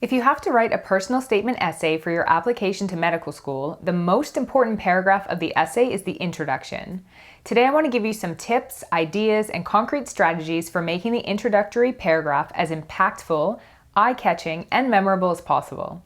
If you have to write a personal statement essay for your application to medical school, the most important paragraph of the essay is the introduction. Today I want to give you some tips, ideas, and concrete strategies for making the introductory paragraph as impactful, eye-catching, and memorable as possible.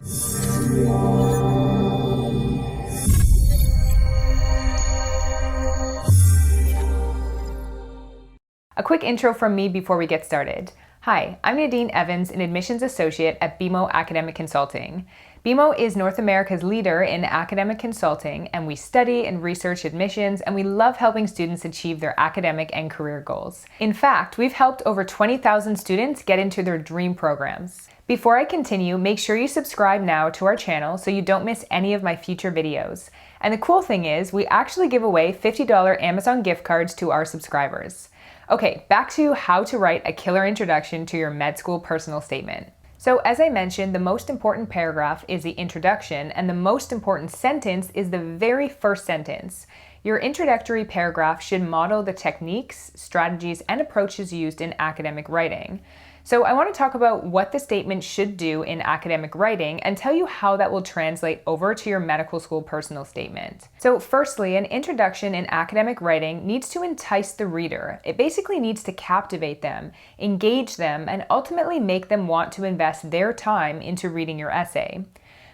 A quick intro from me before we get started. Hi, I'm Nadine Evans, an admissions associate at BeMo Academic Consulting. BeMo is North America's leader in academic consulting, and we study and research admissions, and we love helping students achieve their academic and career goals. In fact, we've helped over 20,000 students get into their dream programs. Before I continue, make sure you subscribe now to our channel so you don't miss any of my future videos. And the cool thing is, we actually give away $50 Amazon gift cards to our subscribers. Okay, back to how to write a killer introduction to your med school personal statement. So as I mentioned, the most important paragraph is the introduction, and the most important sentence is the very first sentence. Your introductory paragraph should model the techniques, strategies, and approaches used in academic writing. So I want to talk about what the statement should do in academic writing and tell you how that will translate over to your medical school personal statement. So firstly, an introduction in academic writing needs to entice the reader. It basically needs to captivate them, engage them, and ultimately make them want to invest their time into reading your essay.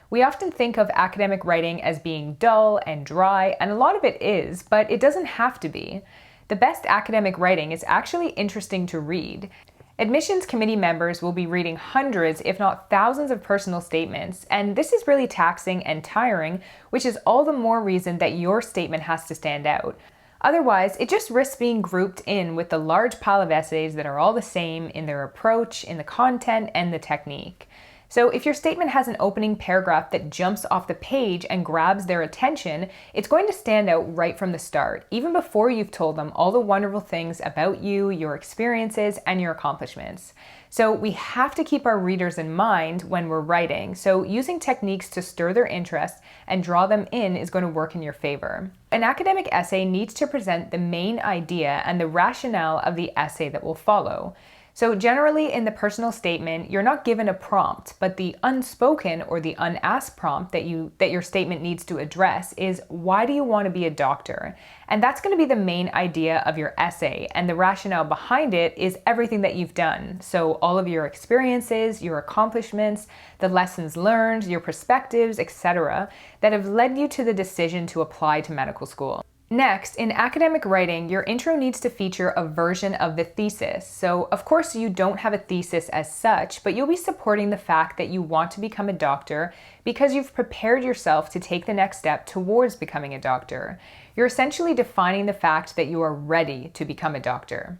We often think of academic writing as being dull and dry, and a lot of it is, but it doesn't have to be. The best academic writing is actually interesting to read. Admissions committee members will be reading hundreds, if not thousands, of personal statements, and this is really taxing and tiring, which is all the more reason that your statement has to stand out. Otherwise, it just risks being grouped in with the large pile of essays that are all the same in their approach, in the content, and the technique. So if your statement has an opening paragraph that jumps off the page and grabs their attention, it's going to stand out right from the start, even before you've told them all the wonderful things about you, your experiences, and your accomplishments. So we have to keep our readers in mind when we're writing, so using techniques to stir their interest and draw them in is going to work in your favor. An academic essay needs to present the main idea and the rationale of the essay that will follow. So generally in the personal statement, you're not given a prompt, but the unspoken or the unasked prompt that your statement needs to address is, why do you want to be a doctor? And that's going to be the main idea of your essay, and the rationale behind it is everything that you've done. So all of your experiences, your accomplishments, the lessons learned, your perspectives, etc., that have led you to the decision to apply to medical school. Next, in academic writing, your intro needs to feature a version of the thesis. So, of course, you don't have a thesis as such, but you'll be supporting the fact that you want to become a doctor because you've prepared yourself to take the next step towards becoming a doctor. You're essentially defining the fact that you are ready to become a doctor.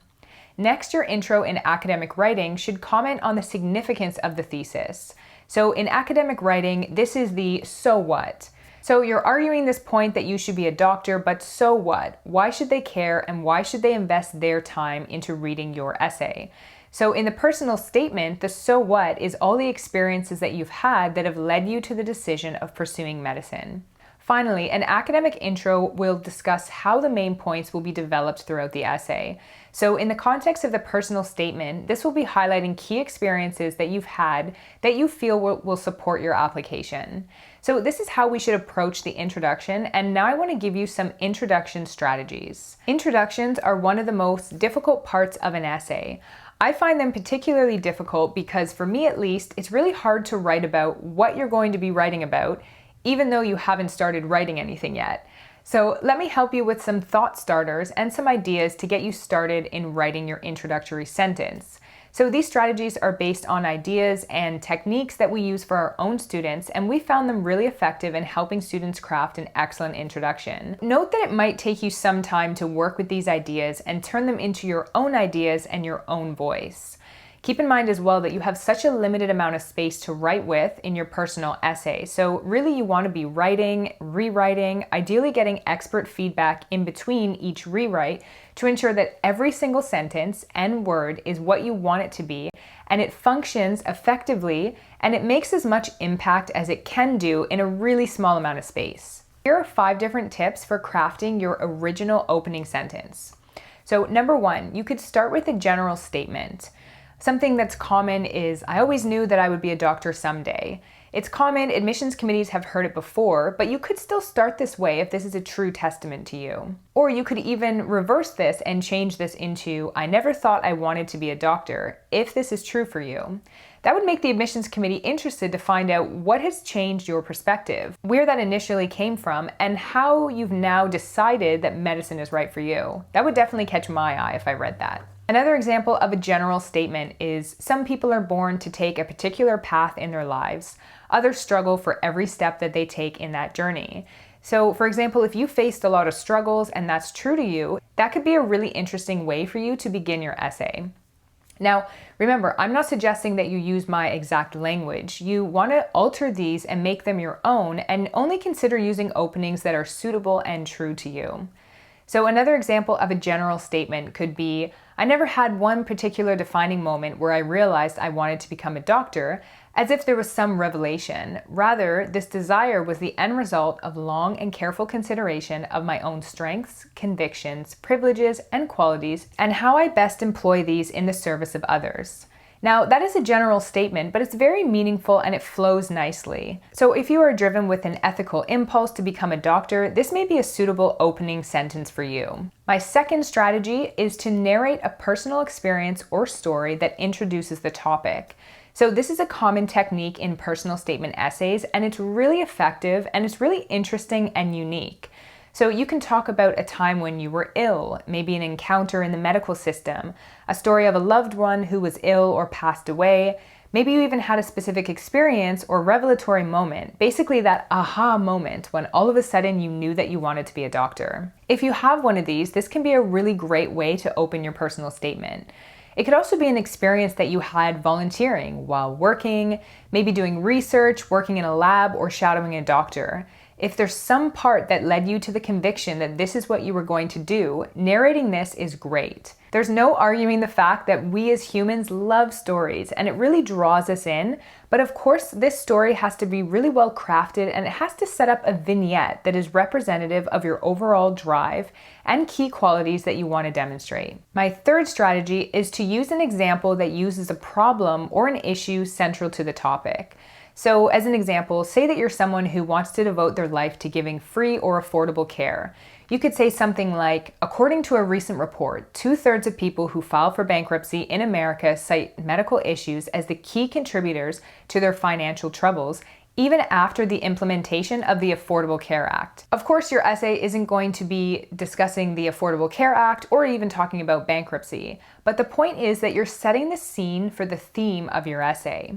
Next, your intro in academic writing should comment on the significance of the thesis. So, in academic writing, this is the so what. So you're arguing this point that you should be a doctor, but so what? Why should they care, and why should they invest their time into reading your essay? So in the personal statement, the so what is all the experiences that you've had that have led you to the decision of pursuing medicine. Finally, an academic intro will discuss how the main points will be developed throughout the essay. So in the context of the personal statement, this will be highlighting key experiences that you've had that you feel will support your application. So this is how we should approach the introduction, and now I want to give you some introduction strategies. Introductions are one of the most difficult parts of an essay. I find them particularly difficult because, for me at least, it's really hard to write about what you're going to be writing about, even though you haven't started writing anything yet. So let me help you with some thought starters and some ideas to get you started in writing your introductory sentence. So these strategies are based on ideas and techniques that we use for our own students, and we found them really effective in helping students craft an excellent introduction. Note that it might take you some time to work with these ideas and turn them into your own ideas and your own voice. Keep in mind as well that you have such a limited amount of space to write with in your personal essay. So really you want to be writing, rewriting, ideally getting expert feedback in between each rewrite to ensure that every single sentence and word is what you want it to be, and it functions effectively, and it makes as much impact as it can do in a really small amount of space. Here are 5 different tips for crafting your original opening sentence. So number 1, you could start with a general statement. Something that's common is, I always knew that I would be a doctor someday. It's common, admissions committees have heard it before, but you could still start this way if this is a true testament to you. Or you could even reverse this and change this into, I never thought I wanted to be a doctor, if this is true for you. That would make the admissions committee interested to find out what has changed your perspective, where that initially came from, and how you've now decided that medicine is right for you. That would definitely catch my eye if I read that. Another example of a general statement is, some people are born to take a particular path in their lives. Others struggle for every step that they take in that journey. So, for example, if you faced a lot of struggles and that's true to you, that could be a really interesting way for you to begin your essay. Now, remember, I'm not suggesting that you use my exact language. You want to alter these and make them your own, and only consider using openings that are suitable and true to you. So another example of a general statement could be, I never had one particular defining moment where I realized I wanted to become a doctor, as if there was some revelation. Rather, this desire was the end result of long and careful consideration of my own strengths, convictions, privileges, and qualities, and how I best employ these in the service of others. Now, that is a general statement, but it's very meaningful and it flows nicely. So if you are driven with an ethical impulse to become a doctor, this may be a suitable opening sentence for you. My second strategy is to narrate a personal experience or story that introduces the topic. So this is a common technique in personal statement essays, and it's really effective and it's really interesting and unique. So you can talk about a time when you were ill, maybe an encounter in the medical system, a story of a loved one who was ill or passed away. Maybe you even had a specific experience or revelatory moment, basically that aha moment when all of a sudden you knew that you wanted to be a doctor. If you have one of these, this can be a really great way to open your personal statement. It could also be an experience that you had volunteering while working, maybe doing research, working in a lab, or shadowing a doctor. If there's some part that led you to the conviction that this is what you were going to do, narrating this is great. There's no arguing the fact that we as humans love stories and it really draws us in, but of course this story has to be really well crafted and it has to set up a vignette that is representative of your overall drive and key qualities that you want to demonstrate. My third strategy is to use an example that uses a problem or an issue central to the topic. So as an example, say that you're someone who wants to devote their life to giving free or affordable care. You could say something like, according to a recent report, 2/3 of people who file for bankruptcy in America cite medical issues as the key contributors to their financial troubles, even after the implementation of the Affordable Care Act. Of course, your essay isn't going to be discussing the Affordable Care Act or even talking about bankruptcy, but the point is that you're setting the scene for the theme of your essay.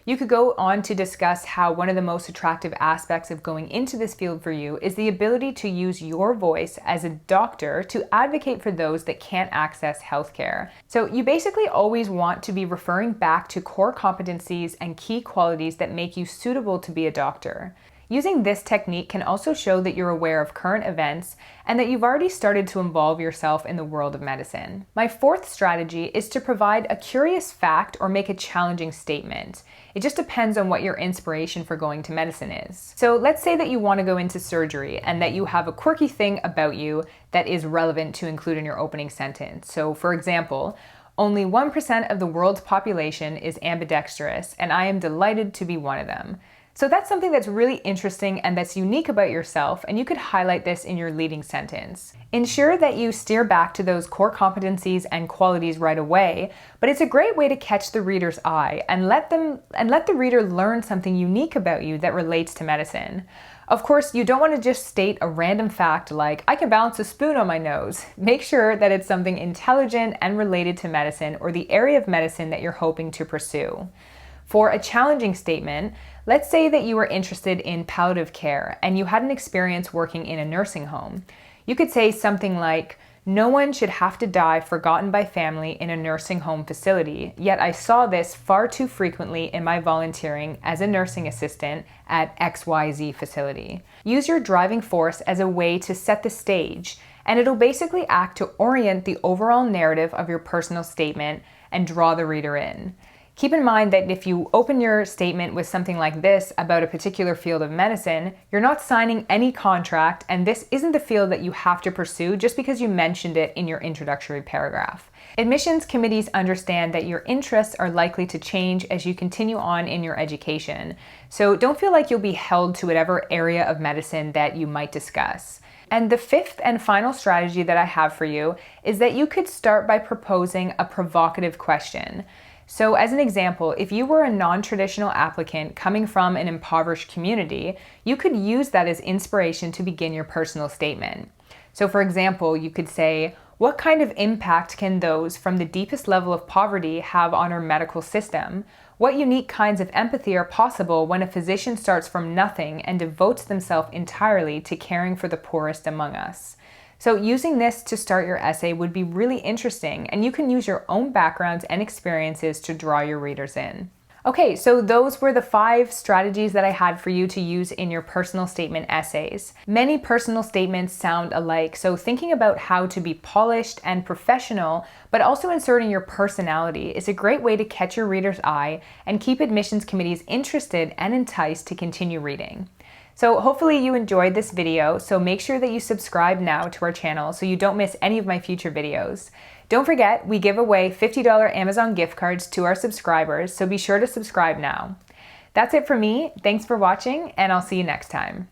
You could go on to discuss how one of the most attractive aspects of going into this field for you is the ability to use your voice as a doctor to advocate for those that can't access healthcare. So you basically always want to be referring back to core competencies and key qualities that make you suitable to be a doctor. Using this technique can also show that you're aware of current events and that you've already started to involve yourself in the world of medicine. My fourth strategy is to provide a curious fact or make a challenging statement. It just depends on what your inspiration for going to medicine is. So let's say that you want to go into surgery and that you have a quirky thing about you that is relevant to include in your opening sentence. So for example, only 1% of the world's population is ambidextrous, and I am delighted to be one of them. So that's something that's really interesting and that's unique about yourself, and you could highlight this in your leading sentence. Ensure that you steer back to those core competencies and qualities right away, but it's a great way to catch the reader's eye and let the reader learn something unique about you that relates to medicine. Of course, you don't want to just state a random fact like, I can balance a spoon on my nose. Make sure that it's something intelligent and related to medicine or the area of medicine that you're hoping to pursue. For a challenging statement, let's say that you were interested in palliative care and you had an experience working in a nursing home. You could say something like, no one should have to die forgotten by family in a nursing home facility, yet I saw this far too frequently in my volunteering as a nursing assistant at XYZ facility. Use your driving force as a way to set the stage, and it'll basically act to orient the overall narrative of your personal statement and draw the reader in. Keep in mind that if you open your statement with something like this about a particular field of medicine, you're not signing any contract, and this isn't the field that you have to pursue just because you mentioned it in your introductory paragraph. Admissions committees understand that your interests are likely to change as you continue on in your education, so don't feel like you'll be held to whatever area of medicine that you might discuss. And the fifth and final strategy that I have for you is that you could start by proposing a provocative question. So as an example, if you were a non-traditional applicant coming from an impoverished community, you could use that as inspiration to begin your personal statement. So for example, you could say, what kind of impact can those from the deepest level of poverty have on our medical system? What unique kinds of empathy are possible when a physician starts from nothing and devotes themselves entirely to caring for the poorest among us? So using this to start your essay would be really interesting, and you can use your own backgrounds and experiences to draw your readers in. Okay, so those were the 5 strategies that I had for you to use in your personal statement essays. Many personal statements sound alike, so thinking about how to be polished and professional, but also inserting your personality is a great way to catch your reader's eye and keep admissions committees interested and enticed to continue reading. So hopefully you enjoyed this video, so make sure that you subscribe now to our channel so you don't miss any of my future videos. Don't forget, we give away $50 Amazon gift cards to our subscribers, so be sure to subscribe now. That's it for me. Thanks for watching, and I'll see you next time.